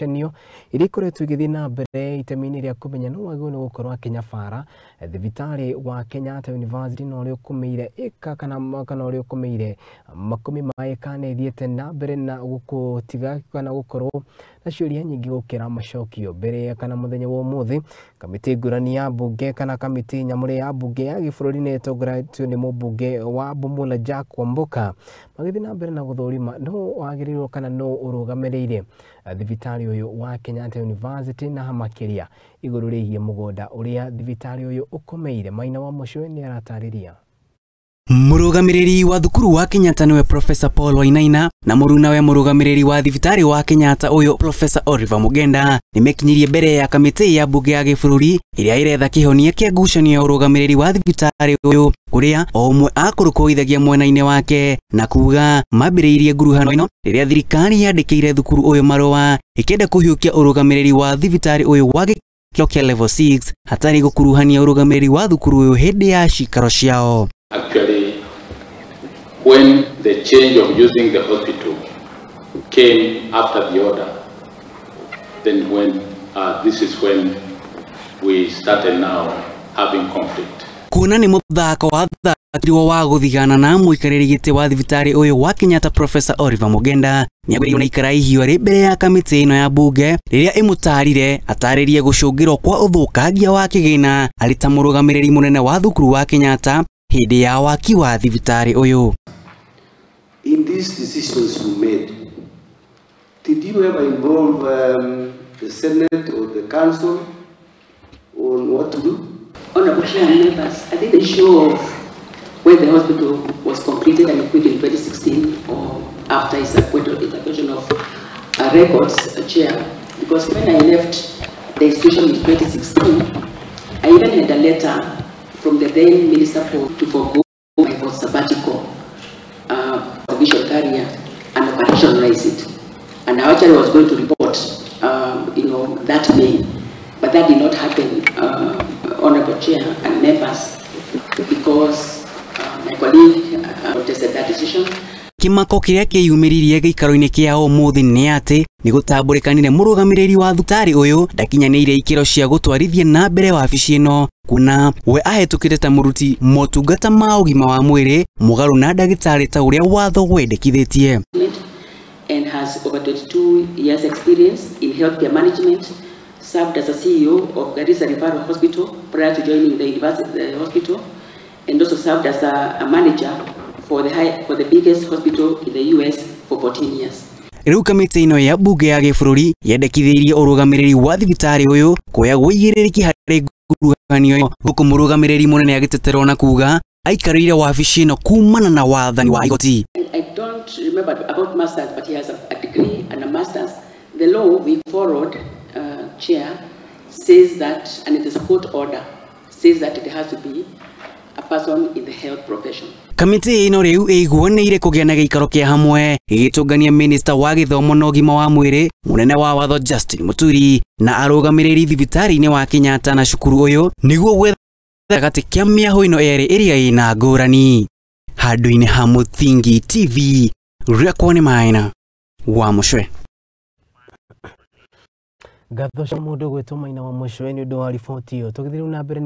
Ngucanio iria ikoretwo igithii na mbere itemi-ini ria kumenya no wagĩrĩirwo nĩ gũkorwo akĩnyabara thibitari wa Kenyatta University na ũrĩa ũkũmĩire ĩka kana ũrĩa ũkũmĩire makumi ma ĩka nĩ ithiĩte na mbere na gũtiga kana gũkorwo na ciũria nyingĩ gũkĩra macokio mbere kana mũthenya wa ũmũthĩ. Kamitii ngũrani ya mbunge kana kamitii nyamũre ya mbunge ya gĩbũrũri nĩ ĩtongoretio nĩ mũmbunge wa Bumula Wamboka magĩthiĩ na mbere na gũthurima no wagĩrĩirwo kana no ũrugamiriri thibitari uyu wa Kenyatta University na makĩria igũrũ rĩgiĩ mũgũnda ũrĩa thibitari uyu ũkomeire. Maina wa Mũcwe nĩ aratarĩria. Murugamiriri wa thukuru wa Kenyatta niwe Professor Paul Wainaina na murunawe murugamiriri wa thibitari wa Kenyatta uyu Professor Oliver Mugenda nimekinyirie mbere ya kamitii ya mbunge ya gĩbũrũri iria iretha kĩhonia kĩa ngucanio ya urugamiriri wa thibitari uyu kuria o ũmwe akũrũkũithagia mwena-inĩ wake na kuga mambĩrĩirie nguruhano ĩno rĩrĩa thirikari yandĩkĩire thukuru uyu marũa ĩkĩenda kũhiũkia urugamiriri wa thibitari uyu wa gĩkĩro kĩa level 6 hatarĩ gũkuruhania urugamiriri wa thukuru uyu hĩndĩ ya cikaro ciao. Actually, when the change of using the hospital came after the order, then this is when we started now having conflict. Kuna ni muthako wa thakirwo wa guthigana na muikarĩri gĩtĩ wa thibitari uyu wa Kenyatta Professor Oliver Mugenda ni agĩrĩirwo na ikara ihio rĩ mbere ya kamitii ĩno ya mbunge rĩrĩa ĩmũtarire atarĩrie gũcũngĩrwo kwa ũthũkangia wa kĩgĩna arĩ ta mũrũgamĩrĩri mũnene wa thukuru wa Kenyatta hĩndĩ ya waki wa thibitari uyu. In these decisions we made, did you ever involve the Senate or the Council on what to do? Honorable Chair and members, I think the issue of when the hospital was completed and equipped in 2016 or after is a question of records, Chair, because when I left the institution in 2016, I even had a letter from the then Minister to forgo my sabbatical provision career and operationalize it. And I actually was going to report, that May, but that did not happen, Honorable Chair and members, because my colleague protested that decision. Kimako kiria kiyumiririe gĩikaro-inĩ kĩa ũmũthĩ nĩ atĩ nĩ gũtambũrĩkanire mũrũgamĩrĩri wa thibitari ũyũ ndakinyanĩire ikĩro cia gũtwarithia na mbere wabici ĩno kuna we ahetũkĩte ta mũruti motungata ma ũgima wa mwĩrĩ mũgarũ na ndagĩtarĩ ta ũrĩa watho wendekithĩtie. And has over 22 years experience in healthcare management, served as a CEO of Garissa Referral Hospital prior to joining the hospital, and also served as a manager for the biggest hospital in the US for 14 years. Rĩu kamĩtĩ ĩno ya mbunge ya gĩbũrũri yendekithĩirie ũrũgamĩrĩri wa thibitari ũyũ kuoya wĩigĩrĩrĩki harĩ nguruhanio gũkũ mũrũgamĩrĩri mũnene agĩteterwo na kuga aikarĩire wabici ĩno kumana na wathani wa igoti. I don't remember about masters, but he has a degree and a master's. The law we followed, Chair, says that, and it is a court order, says that it has to be a person in the health profession. Kamitii ĩno rĩu ĩiguanĩire kũgĩa na gĩikaro kĩa hamwe ĩgĩtũngania Minister wa gĩthomo na ũgima wa mwĩrĩ mũnene wa watho Justin Muturi na arũgamĩrĩri thibitari-inĩ wa Kenyatta na cukuru ũyũ nĩguo gwetha gatagatĩ kĩa mĩahũ ĩno erĩ ĩrĩa ĩna ngũrani. Handũ-inĩ ha Muthingi TV rĩakwa nĩ Maina wa Mũcwe. Gatho cia mũndũ gwĩtwo Maina wa Mũcwe nĩ ũndũ wa riboti ĩyo tũgĩthiĩ na mbere.